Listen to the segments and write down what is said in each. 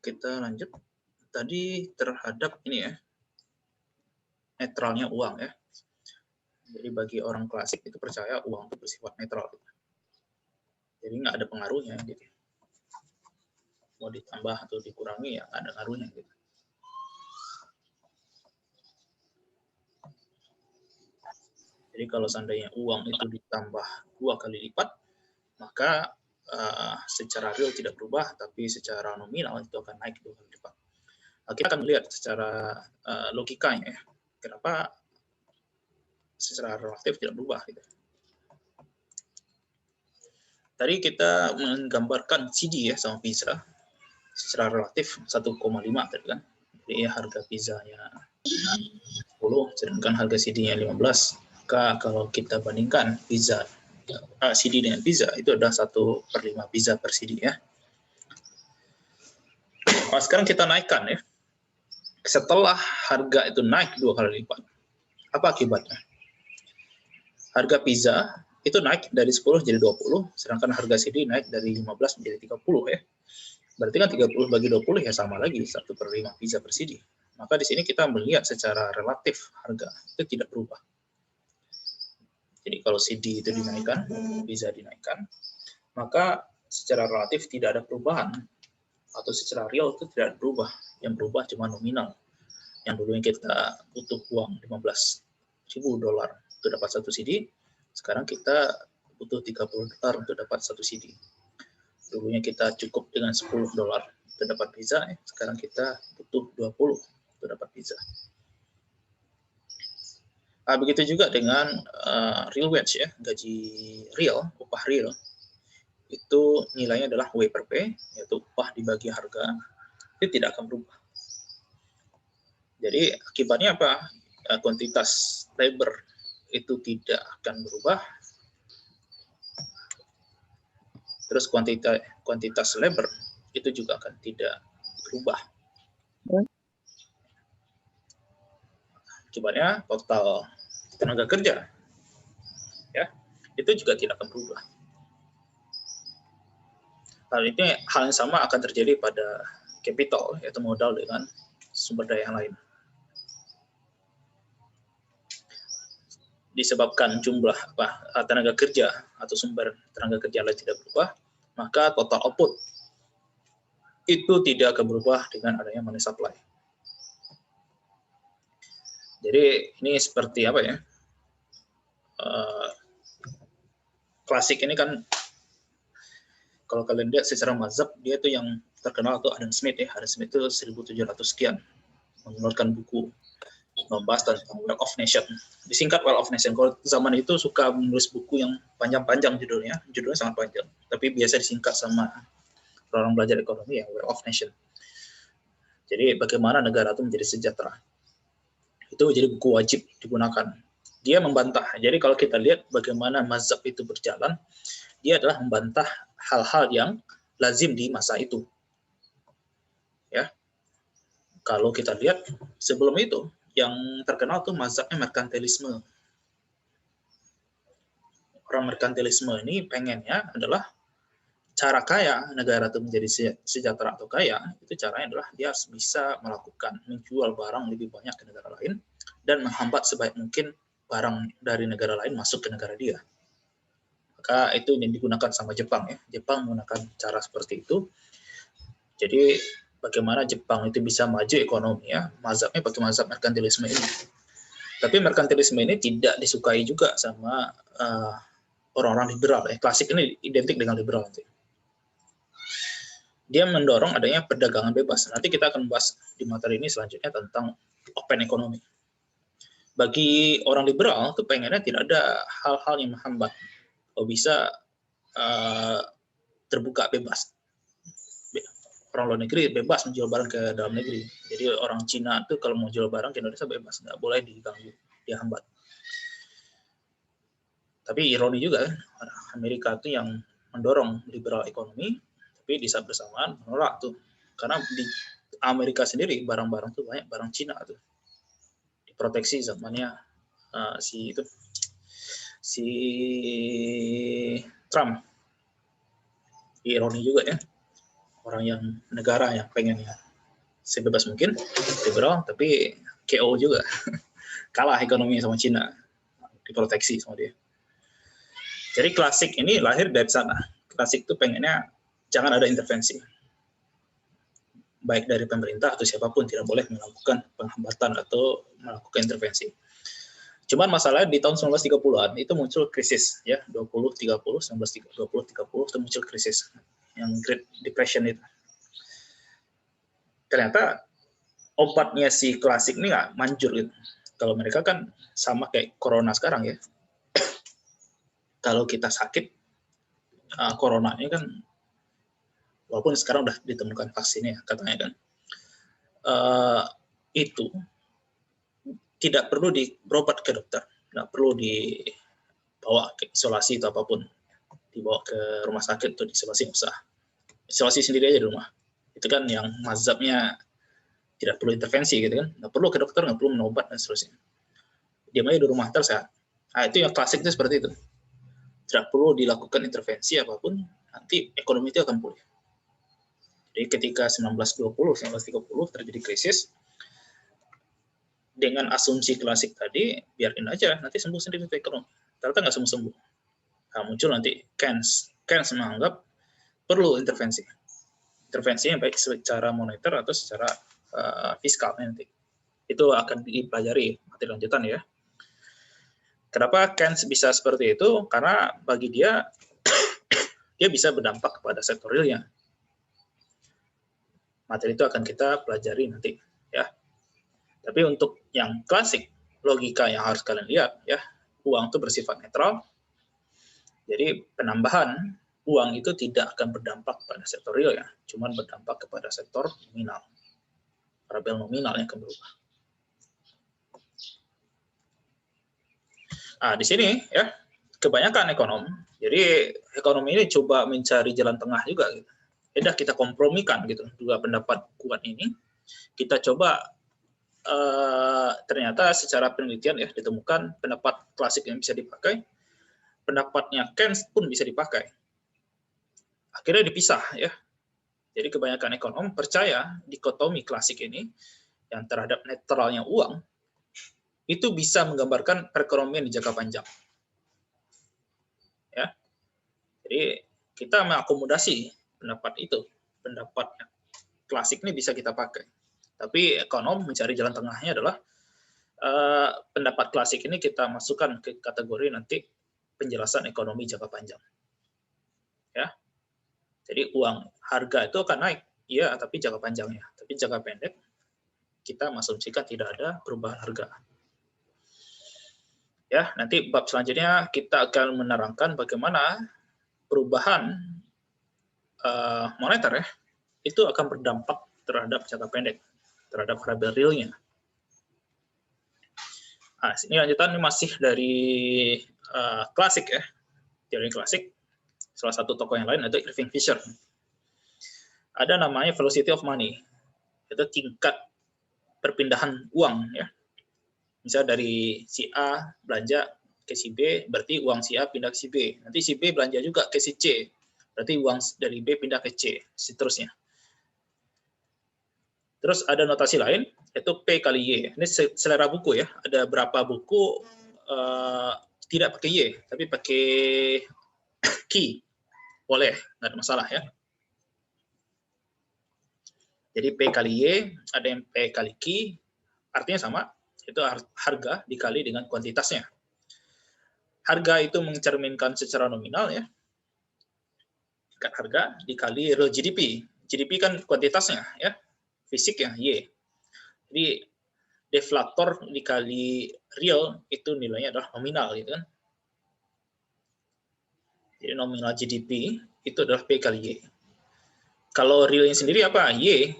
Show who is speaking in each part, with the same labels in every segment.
Speaker 1: kita lanjut. Tadi terhadap ini ya, netralnya uang ya. Jadi bagi orang klasik itu percaya uang itu bersifat netral. Jadi nggak ada pengaruhnya gitu. Mau ditambah atau dikurangi ya nggak ada pengaruhnya gitu. Jadi kalau seandainya uang itu ditambah 2 kali lipat, maka secara real tidak berubah, tapi secara nominal itu akan naik 2 kali lipat. Nah, kita akan melihat secara logikanya ya, kenapa secara relatif tidak berubah. Gitu. Tadi kita menggambarkan CD ya sama pizza, secara relatif 1,5 tadi kan. Jadi harga pizzanya 10, sedangkan harga CD-nya 15. Maka kalau kita bandingkan pizza CD dengan pizza, itu adalah 1/5 pizza per CD ya. Nah, sekarang kita naikkan ya. Setelah harga itu naik 2 kali lipat, apa akibatnya? Harga pizza itu naik dari 10 jadi 20, sedangkan harga CD naik dari 15 menjadi 30 ya. Berarti kan 30 bagi 20 ya sama lagi 1/5 pizza per CD. Maka di sini kita melihat secara relatif harga itu tidak berubah. Jadi kalau CD itu dinaikkan, pizza dinaikkan, maka secara relatif tidak ada perubahan atau secara real itu tidak berubah. Yang berubah cuma nominal. Yang dulunya kita butuh uang $15.000 untuk dapat 1 CD, sekarang kita butuh $30 untuk dapat 1 CD. Dulunya kita cukup dengan $10 untuk dapat pizza, sekarang kita butuh 20 untuk dapat pizza. Nah, begitu juga dengan real wage ya, gaji real, upah real. Itu nilainya adalah W per P, yaitu upah dibagi harga, itu tidak akan berubah. Jadi akibatnya apa? Kuantitas labor itu tidak akan berubah. Terus kuantitas labor itu juga akan tidak berubah. Akibatnya total tenaga kerja ya itu juga tidak akan berubah. Hal yang sama akan terjadi pada capital, yaitu modal dengan sumber daya yang lain. Disebabkan jumlah tenaga kerja atau sumber tenaga kerja lain tidak berubah, maka total output itu tidak akan berubah dengan adanya money supply. Jadi ini seperti apa ya? Klasik ini kan kalau kalian lihat secara mazhab, dia itu yang terkenal tuh Adam Smith ya. Adam Smith itu 1700 sekian mengeluarkan buku membahas tentang Wealth of Nation. Disingkat Wealth of Nation. Kalau zaman itu suka menulis buku yang panjang-panjang judulnya sangat panjang. Tapi biasa disingkat sama orang belajar ekonomi ya, Wealth of Nation. Jadi bagaimana negara itu menjadi sejahtera. Itu jadi buku wajib digunakan. Dia membantah. Jadi kalau kita lihat bagaimana mazhab itu berjalan, dia adalah membantah hal-hal yang lazim di masa itu. Ya. Kalau kita lihat sebelum itu yang terkenal tuh mazhabnya merkantilisme. Orang merkantilisme ini pengennya adalah cara kaya negara itu menjadi sejahtera atau kaya, itu caranya adalah dia harus bisa melakukan menjual barang lebih banyak ke negara lain dan menghambat sebaik mungkin barang dari negara lain masuk ke negara dia. Maka itu yang digunakan sama Jepang ya. Jepang menggunakan cara seperti itu. Jadi bagaimana Jepang itu bisa maju ekonomi ya, mazhabnya pakai mazhab merkantilisme ini. Tapi merkantilisme ini tidak disukai juga sama orang-orang liberal ya. Klasik ini identik dengan liberal nanti. Dia mendorong adanya perdagangan bebas. Nanti kita akan bahas di materi ini selanjutnya tentang open economy. Bagi orang liberal itu pengennya tidak ada hal-hal yang menghambat. Kalau bisa terbuka bebas. Orang luar negeri bebas menjual barang ke dalam negeri. Jadi orang Cina itu kalau mau jual barang ke Indonesia bebas, nggak boleh diganggu, dihambat. Tapi ironi juga, Amerika itu yang mendorong liberal ekonomi, tapi di saat bersamaan menolak tuh. Karena di Amerika sendiri barang-barang tuh banyak barang Cina tuh. Diproteksi zamannya si Trump. Ironi juga ya. orang yang negara yang pengennya sebebas mungkin liberal, tapi KO juga kalah ekonomi sama Cina, diproteksi sama dia. Jadi klasik ini lahir dari sana. Klasik itu pengennya jangan ada intervensi, baik dari pemerintah atau siapapun tidak boleh melakukan penghambatan atau melakukan intervensi. Cuman masalahnya di tahun 1930-an itu muncul krisis ya, 20-30, 1920-30 itu muncul krisis yang Great Depression itu. Ternyata obatnya si klasik ini nggak manjur gitu. Kalau mereka kan sama kayak corona sekarang ya. Kalau kita sakit, corona ini kan, walaupun sekarang udah ditemukan vaksinnya katanya kan, itu tidak perlu berobat ke dokter, nggak perlu dibawa ke isolasi atau apapun, dibawa ke rumah sakit atau diisolasi nggak usah. Isolasi sendiri aja di rumah. Itu kan yang mazhabnya tidak perlu intervensi gitu kan, nggak perlu ke dokter, nggak perlu minum obat dan seterusnya. Diam aja di rumah tersehat. Nah, itu yang klasik itu seperti itu. Tidak perlu dilakukan intervensi apapun, nanti ekonomi itu akan pulih. Jadi ketika 1920, 1930 terjadi krisis, dengan asumsi klasik tadi, biarin aja, nanti sembuh sendiri ekonomi. Ternyata nggak sembuh-sembuh. Nah, muncul nanti Keynes. Keynes menganggap perlu intervensi. Intervensinya baik secara moneter atau secara fiskal nanti. Itu akan dipelajari materi lanjutan ya. Kenapa Keynes bisa seperti itu? Karena bagi dia, dia bisa berdampak kepada sektor realnya. Materi itu akan kita pelajari nanti ya. Tapi untuk yang klasik, logika yang harus kalian lihat ya, uang itu bersifat netral. Jadi penambahan uang itu tidak akan berdampak pada sektor real ya, cuma berdampak kepada sektor nominal. Variabel nominal yang akan berubah. Nah, di sini ya, kebanyakan ekonom, jadi ekonomi ini coba mencari jalan tengah juga gitu. Udah kita kompromikan gitu, dua pendapat kuat ini, kita coba ternyata secara penelitian ya ditemukan pendapat klasik yang bisa dipakai, pendapatnya Keynes pun bisa dipakai. Akhirnya dipisah ya. Jadi kebanyakan ekonom percaya dikotomi klasik ini yang terhadap netralnya uang itu bisa menggambarkan perekonomian di jangka panjang. Ya. Jadi kita mengakomodasi pendapat itu, pendapat klasik ini bisa kita pakai. Tapi ekonom mencari jalan tengahnya adalah pendapat klasik ini kita masukkan ke kategori nanti penjelasan ekonomi jangka panjang. Ya. Jadi uang harga itu akan naik, iya, tapi jangka panjangnya. Tapi jangka pendek kita mengasumsikan tidak ada perubahan harga. Ya, nanti bab selanjutnya kita akan menerangkan bagaimana perubahan moneter ya itu akan berdampak terhadap jangka pendek, terhadap variabel realnya. Nah, ini lanjutan masih dari klasik ya, teori klasik. Salah satu tokoh yang lain itu Irving Fisher. Ada namanya velocity of money, itu tingkat perpindahan uang ya. Misalnya dari si A belanja ke si B, berarti uang si A pindah ke si B. Nanti si B belanja juga ke si C, berarti uang dari B pindah ke C, seterusnya. Terus ada notasi lain, yaitu P kali Y. Ini selera buku ya. Ada berapa buku tidak pakai Y, tapi pakai key. Boleh, nggak ada masalah ya. Jadi P kali Y, ada yang P kali Q, artinya sama, itu harga dikali dengan kuantitasnya. Harga itu mencerminkan secara nominal ya, tingkat harga dikali real GDP. GDP kan kuantitasnya ya, fisik ya, Y. Jadi deflator dikali real itu nilainya adalah nominal gitu kan. Jadi nominal GDP itu adalah P kali Y. Kalau realnya sendiri apa? Y.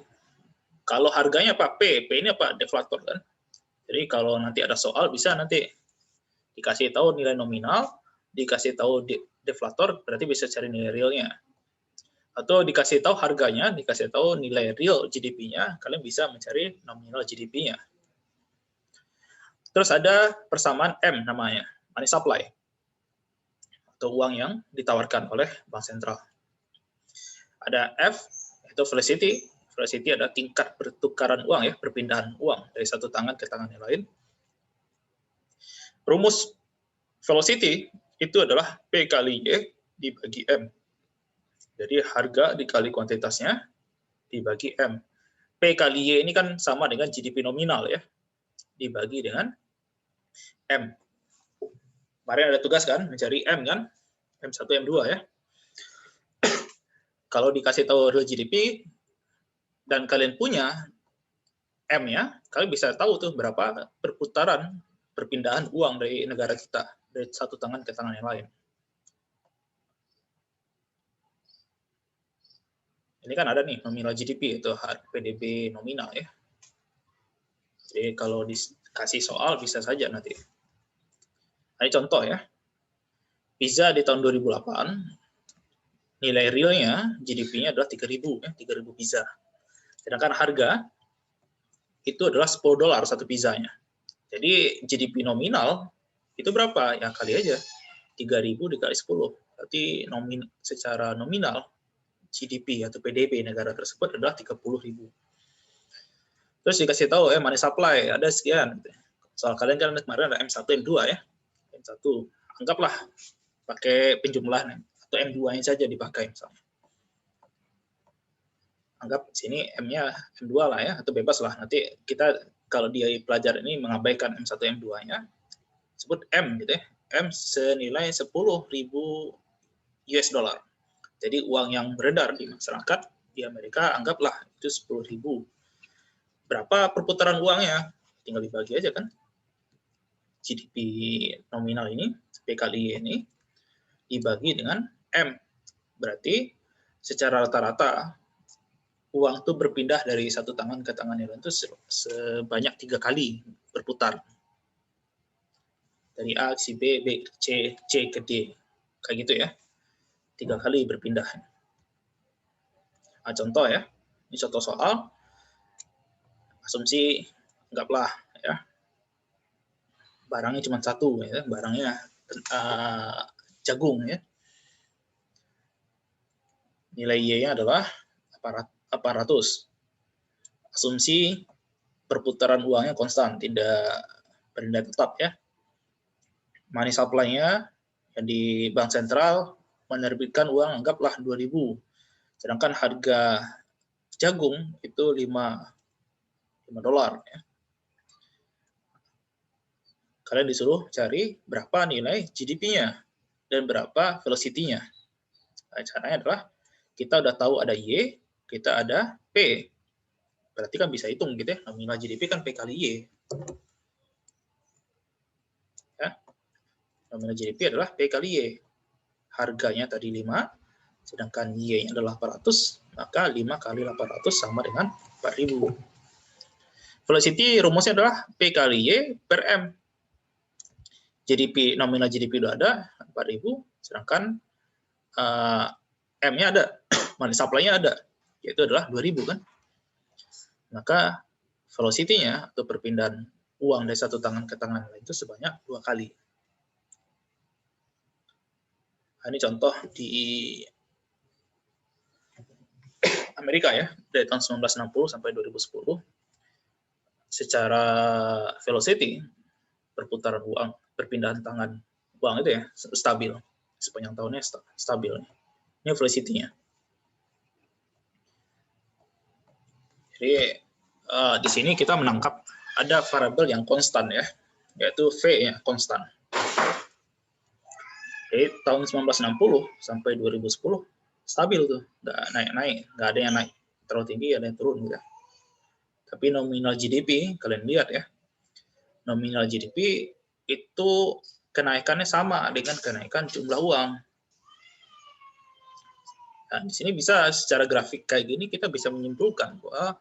Speaker 1: Kalau harganya apa? P. P ini apa? Deflator kan. Jadi kalau nanti ada soal bisa nanti dikasih tahu nilai nominal, dikasih tahu deflator, berarti bisa cari nilai realnya. Atau dikasih tahu harganya, dikasih tahu nilai real GDP-nya, kalian bisa mencari nominal GDP-nya. Terus ada persamaan M namanya, money supply, atau uang yang ditawarkan oleh bank sentral. Ada F, Itu velocity. Velocity adalah tingkat pertukaran uang ya, perpindahan uang dari satu tangan ke tangan yang lain. Rumus velocity itu adalah P kali Y dibagi M. Jadi harga dikali kuantitasnya dibagi M. P kali Y ini kan sama dengan GDP nominal ya, dibagi dengan M. Kemarin ada tugas kan, mencari M kan, M1, M2 ya. Kalau dikasih tahu real GDP, dan kalian punya M ya, kalian bisa tahu tuh berapa perputaran, perpindahan uang dari negara kita, dari satu tangan ke tangan yang lain. Ini kan ada nih nominal GDP, itu PDB nominal ya. Jadi kalau dikasih soal bisa saja nanti. Ini contoh ya. Pizza di tahun 2008, nilai realnya GDP-nya adalah 3.000 ya, 3.000 pizza. Sedangkan harga itu adalah $10 satu pizzanya. Jadi GDP nominal itu berapa? Ya kali aja 3.000 dikali 10. Berarti secara nominal GDP atau PDB negara tersebut adalah 30.000. Terus dikasih tahu money supply ada sekian. Soal kalian kan kemarin ada M1, M2 ya. M1 anggaplah pakai penjumlahan atau M2-nya saja dipakai misalnya. Anggap sini M-nya M2 lah ya, atau bebas lah. Nanti kita kalau dia pelajar ini mengabaikan M1, M2-nya, sebut M gitu ya. M senilai 10.000 US dollar. Jadi uang yang beredar di masyarakat di Amerika anggaplah itu 10.000. Berapa perputaran uangnya? Tinggal dibagi aja kan. GDP nominal ini, P kali Y ini, dibagi dengan M. Berarti secara rata-rata uang itu berpindah dari satu tangan ke tangan yang lain itu sebanyak 3 kali berputar. Dari A ke B, B ke C, C ke D. Kayak gitu ya. 3 kali berpindah. Nah, contoh ya. Ini contoh soal. Asumsi anggaplah ya. Barangnya cuma satu ya, barangnya jagung ya. Nilai Y-nya adalah 800. Asumsi perputaran uangnya konstan, tidak bernilai tetap ya. Money supply-nya yang di bank sentral menerbitkan uang anggaplah 2.000. Sedangkan harga jagung itu 5 dolar ya. Kalian disuruh cari berapa nilai GDP-nya dan berapa velocity-nya. Nah, caranya adalah kita udah tahu ada Y, kita ada P. Berarti kan bisa hitung gitu ya, nominal GDP kan P kali Y. Ya. Nominal GDP adalah P kali Y. Harganya tadi 5, sedangkan Y-nya adalah 800, maka 5 kali 800 sama dengan 4.000. Velocity rumusnya adalah P kali Y per M. GDP, nominal GDP udah ada, 4.000, sedangkan M-nya ada, money supply-nya ada, yaitu adalah 2.000 kan. Maka velocity-nya atau perpindahan uang dari satu tangan ke tangan lain itu sebanyak 2 kali. Nah, ini contoh di Amerika ya, dari tahun 1960 sampai 2010, secara velocity, perputaran uang, perpindahan tangan uang itu ya, stabil. Sepanjang tahunnya stabil. Ini velocity-nya. Jadi di sini kita menangkap ada variabel yang konstan ya, yaitu V ya, konstan. Jadi tahun 1960 sampai 2010 stabil tuh, nggak naik-naik, nggak ada yang naik terlalu tinggi, ada yang turun gitu. Tapi nominal GDP kalian lihat ya, nominal GDP itu kenaikannya sama dengan kenaikan jumlah uang. Nah, di sini bisa secara grafik kayak gini kita bisa menyimpulkan bahwa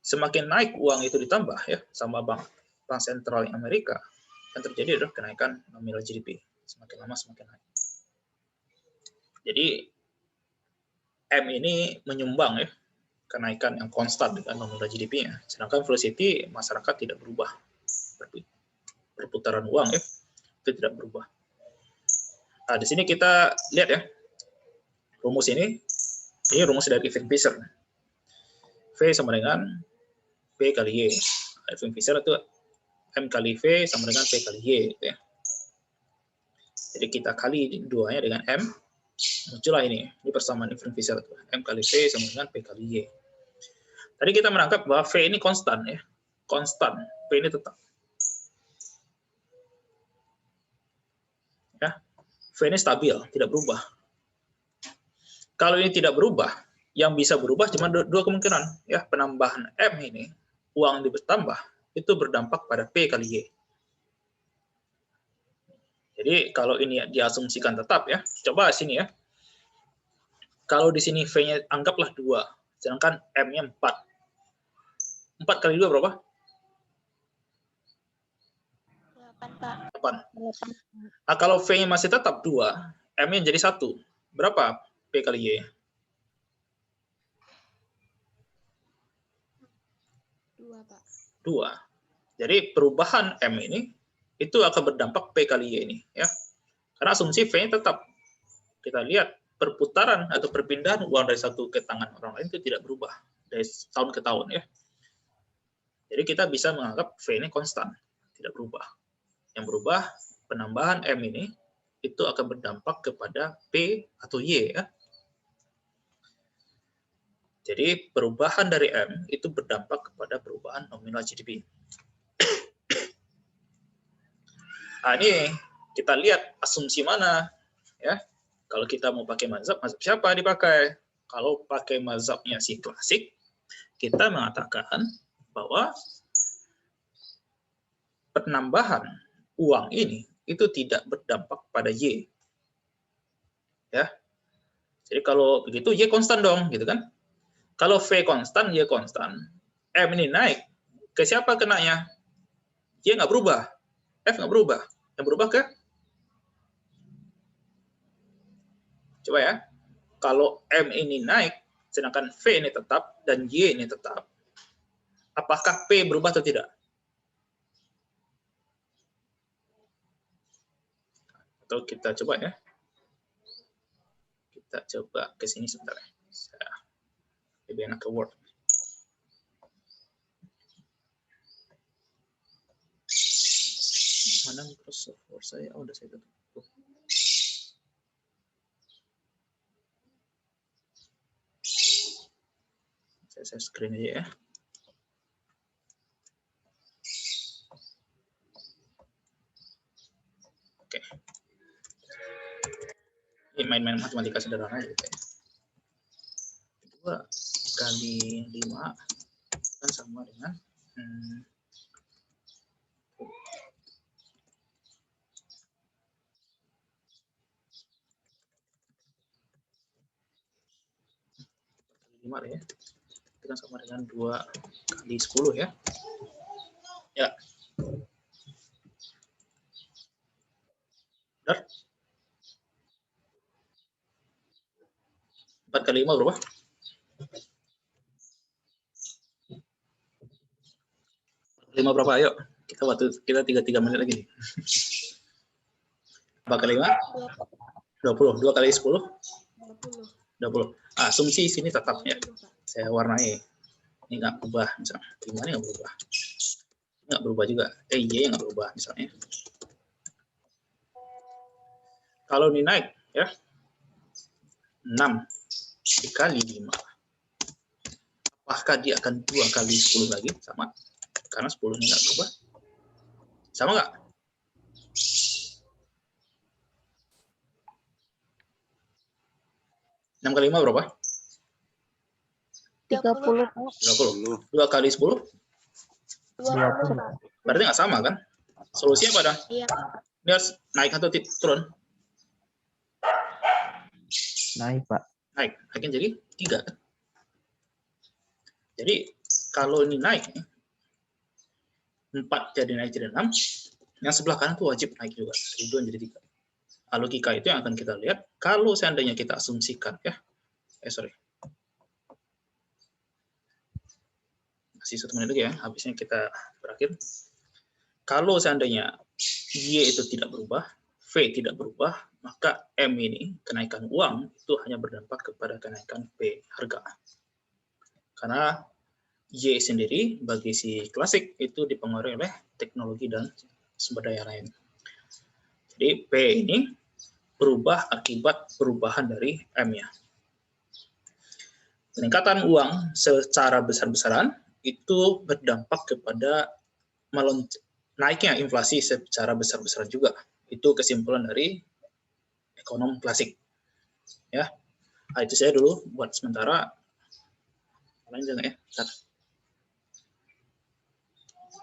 Speaker 1: semakin naik uang itu ditambah ya sama bank sentral Amerika, yang terjadi adalah kenaikan nominal GDP. Semakin lama semakin naik. Jadi M ini menyumbang ya kenaikan yang konstan dengan nominal GDP-nya. Sedangkan velocity masyarakat tidak berubah. Perputaran uang ya itu tidak berubah. Nah, di sini kita lihat ya rumus ini Ini rumus dari Irving Fisher. V sama dengan P kali Y. Irving Fisher itu M kali V sama dengan P kali Y. Gitu ya. Jadi kita kali duanya dengan M, muncullah ini persamaan Irving Fisher. M kali V sama dengan P kali Y. Tadi kita menangkap bahwa V ini konstan, ya, konstan. P ini tetap. Ya, V ini stabil, tidak berubah. Kalau ini tidak berubah, yang bisa berubah cuma dua kemungkinan. Ya, penambahan M ini, uang bertambah, itu berdampak pada P kali Y. Jadi kalau ini diasumsikan tetap, ya, coba sini ya. Kalau di sini V-nya anggaplah 2, sedangkan M-nya 4. 4 kali 2 berapa?
Speaker 2: 8, Pak.
Speaker 1: 8. Nah, kalau V-nya masih tetap 2, M-nya jadi 1. Berapa P kali Y?
Speaker 2: 2, Pak.
Speaker 1: 2. Jadi perubahan M ini itu akan berdampak P kali Y ini, ya. Karena asumsi V-nya tetap. Kita lihat perputaran atau perpindahan uang dari satu ke tangan orang lain itu tidak berubah dari tahun ke tahun, ya. Jadi kita bisa menganggap V ini konstan, tidak berubah. Yang berubah penambahan M ini itu akan berdampak kepada P atau Y, ya. Jadi perubahan dari M itu berdampak kepada perubahan nominal GDP. Nah, ini kita lihat asumsi mana, ya. Kalau kita mau pakai mazhab siapa dipakai? Kalau pakai mazhabnya si klasik, kita mengatakan bahwa penambahan uang ini itu tidak berdampak pada Y. Ya. Jadi kalau begitu Y konstan dong, gitu kan? Kalau V konstan, Y konstan. M ini naik, ke siapa kenanya? Y nggak berubah, F nggak berubah. Yang berubah ke? Coba ya. Kalau M ini naik, sedangkan V ini tetap, dan Y ini tetap, apakah P berubah atau tidak? Atau kita coba ya. Kita coba ke sini sebentar. Lebih enak ke Word. Mana Microsoft Word saya? Oh, udah saya tutup. Saya screen aja ya. Oke. Ini main-main matematika sederhana gitu ya. 2 kali 5 kan sama dengan 5 ya. Itu kan sama dengan 2 kali 10 ya. Ya. Benar? 4 kali 5 berapa? 5 berapa? Ayo. Kita 3 menit lagi nih. 4 kali 5? 20. 2 kali 10? 20. Asumsi sini tetap ya. Saya warnai. Ini nggak berubah misalnya. 5 ini nggak berubah. Nggak berubah juga. Y nggak berubah misalnya. Kalau ini naik ya. 6 dikali 5. Apakah dia akan 2 kali 10 lagi? Sama. Karena 10 ini nggak berubah. Sama nggak? Enam kali 5 berapa?
Speaker 2: 30.
Speaker 1: 30. 2 kali 10?
Speaker 2: 20.
Speaker 1: Berarti nggak sama kan? Solusinya apa dah?
Speaker 2: Iya.
Speaker 1: Ini harus naik atau turun?
Speaker 3: Naik, Pak.
Speaker 1: Naik. Naiknya jadi 3 kan? Jadi kalau ini naik, 4 jadi naik jadi 6, yang sebelah kanan tuh wajib naik juga. Dari 2 jadi 3. Logika itu yang akan kita lihat kalau seandainya kita asumsikan ya. Sorry. Masih 1 menit lagi ya, habisnya kita berakhir. Kalau seandainya Y itu tidak berubah, V tidak berubah, maka M ini, kenaikan uang, itu hanya berdampak kepada kenaikan P, harga. Karena Y sendiri bagi si klasik itu dipengaruhi oleh teknologi dan sumber daya lain. Jadi P ini berubah akibat perubahan dari M-nya. Peningkatan uang secara besar-besaran itu berdampak kepada naiknya inflasi secara besar-besaran juga. Itu kesimpulan dari ekonom klasik. Ya, nah, itu saya dulu buat sementara. Lanjut ya.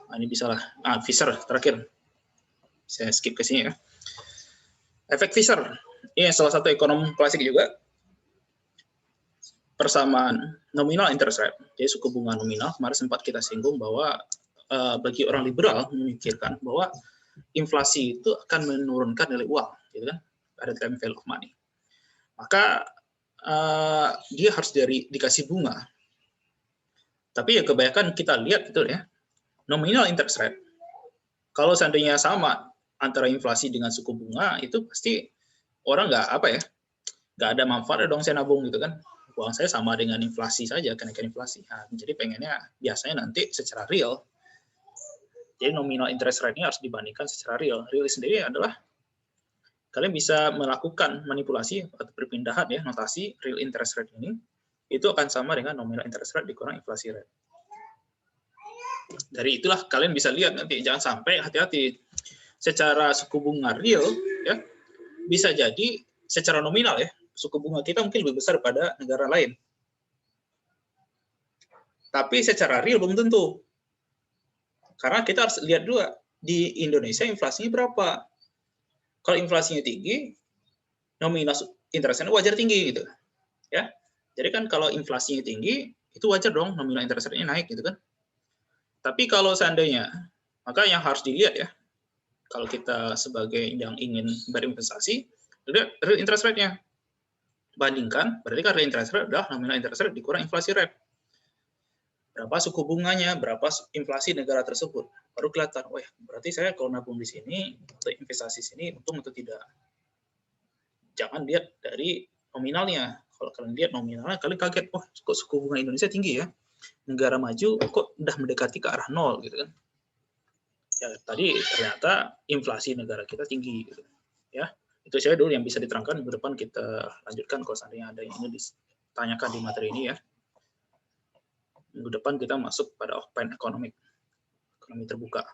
Speaker 1: Nah, ini bisa lah. Fisher terakhir. Saya skip ke sini ya. Efek Fisher. Ini salah satu ekonom klasik juga. Persamaan nominal interest rate. Jadi suku bunga nominal. Kemarin sempat kita singgung bahwa bagi orang liberal memikirkan bahwa inflasi itu akan menurunkan nilai uang, gitu kan? Ada time value of money. Maka dia harus dikasih bunga. Tapi ya kebanyakan kita lihat itu ya, nominal interest rate. Kalau seandainya sama antara inflasi dengan suku bunga, itu pasti orang nggak ada manfaat dong saya nabung gitu kan. Uang saya sama dengan inflasi saja, kenaikan inflasi. Nah, jadi pengennya biasanya nanti secara real. Jadi nominal interest rate-nya harus dibandingkan secara real. Real sendiri adalah kalian bisa melakukan manipulasi atau perpindahan ya, notasi real interest rate ini itu akan sama dengan nominal interest rate dikurang inflasi rate. Dari itulah kalian bisa lihat nanti, jangan sampai hati-hati secara suku bunga real ya bisa jadi secara nominal ya suku bunga kita mungkin lebih besar pada negara lain. Tapi secara real belum tentu. Karena kita harus lihat dulu di Indonesia inflasinya berapa. Kalau inflasinya tinggi, nominal interestnya wajar tinggi gitu. Ya. Jadi kan kalau inflasinya tinggi, itu wajar dong nominal interestnya naik gitu kan. Tapi kalau seandainya, maka yang harus dilihat ya, kalau kita sebagai yang ingin berinvestasi, lihat real interest rate-nya. Bandingkan, berarti kan real interest rate adalah nominal interest rate dikurang inflasi rate. Berapa suku bunganya, berapa inflasi negara tersebut. Baru kelihatan, wah berarti saya kalau nabung di sini, atau investasi sini, untung atau tidak. Jangan lihat dari nominalnya. Kalau kalian lihat nominalnya, kalian kaget, wah kok suku bunga Indonesia tinggi ya? Negara maju kok udah mendekati ke arah nol gitu kan. Ya tadi ternyata inflasi negara kita tinggi gitu. Ya. Itu saya dulu yang bisa diterangkan, minggu depan kita lanjutkan kalau seandainya ada yang ingin ditanyakan di materi ini ya. Minggu depan kita masuk pada open economic, ekonomi terbuka.